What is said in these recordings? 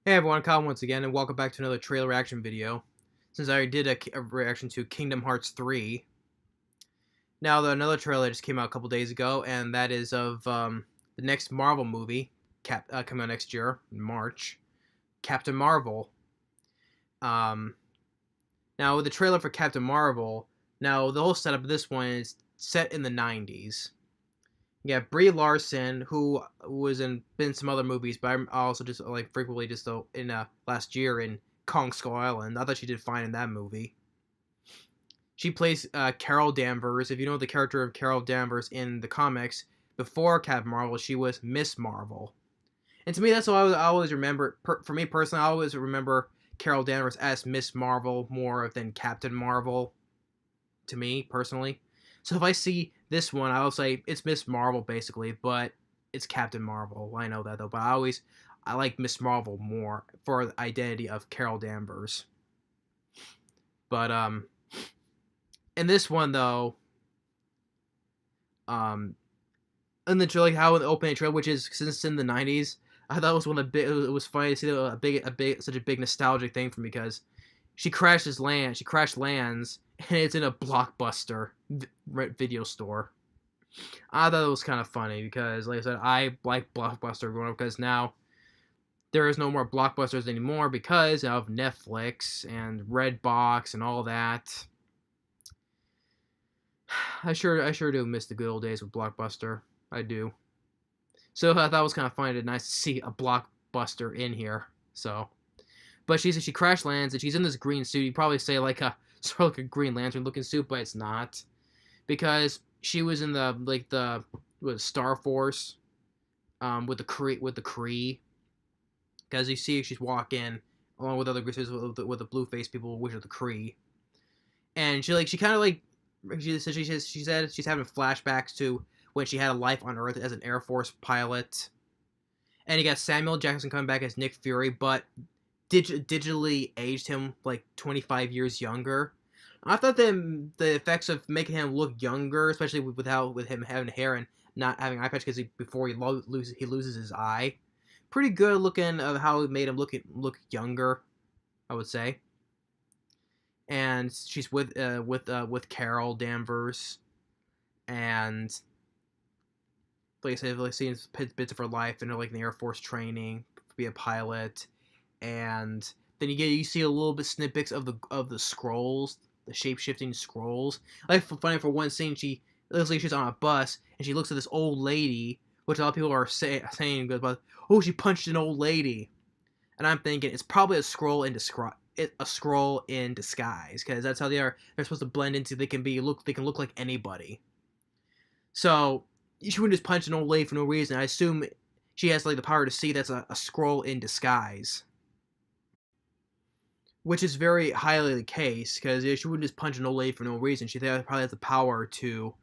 Hey everyone, Kyle once again, and welcome back to another trailer reaction video. Since I already did a reaction to Kingdom Hearts 3, now another trailer just came out a couple days ago, and that is of the next Marvel movie, coming out next year, in March, Captain Marvel. Um, Now, with the trailer for Captain Marvel, now the whole setup of this one is set in the 90s. You got Brie Larson, who was in been some other movies, but I'm also just like frequently just in last year in Kong Skull Island. I thought she did fine in that movie. She plays Carol Danvers. If you know the character of Carol Danvers in the comics, before Captain Marvel, she was Miss Marvel. And to me, that's what I always remember. For me personally, I always remember Carol Danvers as Miss Marvel more than Captain Marvel. To me personally, so if I see this one, I'll say it's Miss Marvel basically, but it's Captain Marvel. I know that though, but I like Miss Marvel more for the identity of Carol Danvers. But in this one though, um, in the trailer, how in the opening trailer, which is since in the '90s, I thought it was one of the big. It was funny to see such a big nostalgic thing for me because she crash lands, and it's in a Blockbuster video store. I thought it was kind of funny because, like I said, I like Blockbuster growing up because now there is no more Blockbusters anymore because of Netflix and Redbox and all that. I sure do miss the good old days with Blockbuster. I do. So I thought it was kind of funny and nice to see a Blockbuster in here. So, but she crash lands and she's in this green suit. You probably say like a sort of like a Green Lantern looking suit, but it's not because she was in the Star Force with the Kree. Because you see she's walking along with other groups with the blue faced people, which are the Kree, and she kind of like she said she's having flashbacks to when she had a life on Earth as an Air Force pilot, and you got Samuel Jackson coming back as Nick Fury, but digitally aged him like 25 years younger. I thought the effects of making him look younger, especially with him having hair and not having eye patch because before he loses his eye, pretty good looking of how it made him look younger, I would say. And she's with Carol Danvers, and like I said, like seeing bits of her life and her like in the Air Force training to be a pilot, and then you see a little bit snippets of the scrolls, the shape shifting scrolls. Like funny for one scene, she it looks like she's on a bus and she looks at this old lady, which a lot of people are saying about. Oh, she punched an old lady, and I'm thinking it's probably a scroll in disguise because that's how they are. They're supposed to blend into. They can look like anybody. So she wouldn't just punch an old lady for no reason. I assume she has like the power to see that's a scroll in disguise, which is very highly the case because she wouldn't just punch an old lady for no reason. She probably has the power to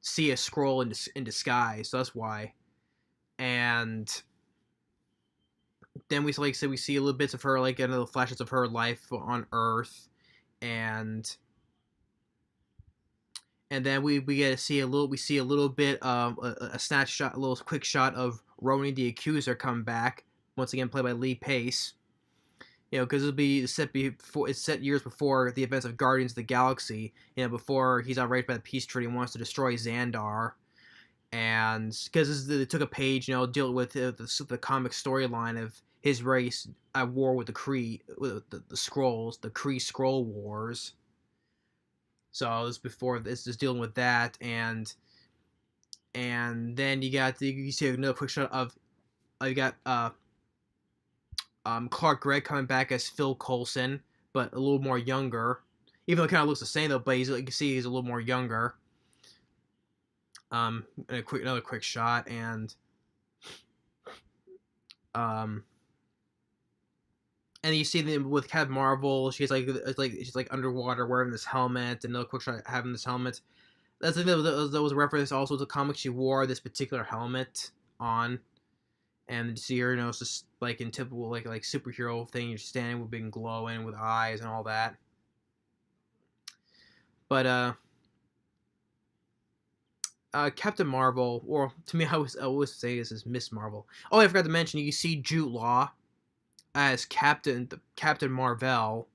see a scroll in disguise. So that's why. And then we see a little bits of her, like little flashes of her life on Earth, and then we get to see a little bit of a snapshot, a little quick shot of Roni the Accuser come back once again, played by Lee Pace. You know, because it's set years before the events of Guardians of the Galaxy. You know, before he's outraged by the peace treaty and wants to destroy Xandar, and because they took a page, you know, dealing with the comic storyline of his race at war with the Kree, with the Skrulls, the Kree Skrull Wars. So this is dealing with that, and then you see another quick shot of you got Clark Gregg coming back as Phil Coulson, but a little more younger. Even though it kind of looks the same though, but you can see he's a little more younger. Another quick shot, and and you see them with Captain Marvel. She's like underwater wearing this helmet, and another quick shot having this helmet. That's that was a reference also to the comic. She wore this particular helmet on, and you see her, you know, it's just like in typical like superhero thing. You're standing with big glowing with eyes and all that. But Captain Marvel, or to me, I always say this is Miss Marvel. Oh, I forgot to mention, you see Jude Law as Captain Marvel.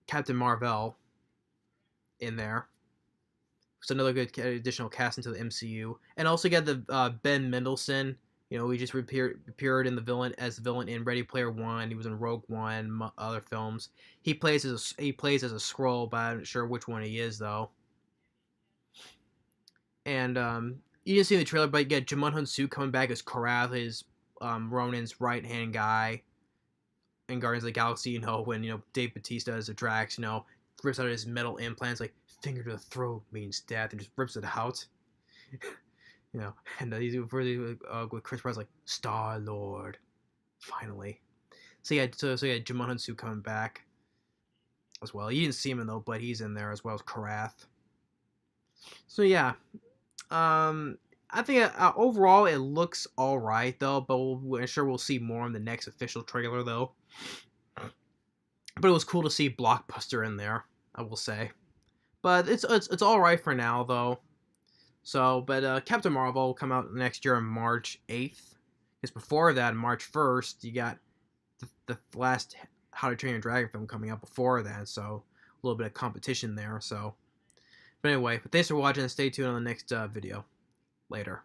Captain Marvel in there. It's another good additional cast into the MCU, and also got the Ben Mendelsohn. You know, he just appeared in the villain in Ready Player One. He was in Rogue One, other films. He plays as a Skrull, but I'm not sure which one he is though. And you didn't see the trailer, but you get Jimon Hunsu coming back as Korath, his Ronan's right hand guy in Guardians of the Galaxy. You know, when Dave Bautista as a Drax, rips out his metal implants, like finger to the throat means death, and just rips it out. And he's really with Chris Pratt's like Star Lord, finally. So yeah, Jimon Hunsu coming back as well. You didn't see him though, but he's in there as well as Korath. So yeah, I think overall it looks all right though, but I'm sure we'll see more in the next official trailer though. But it was cool to see Blockbuster in there, I will say. But it's all right for now though. So, but Captain Marvel will come out next year on March 8th. Because before that, March 1st, you got the last How to Train Your Dragon film coming out before that. So, a little bit of competition there. So, but anyway, thanks for watching and stay tuned on the next video. Later.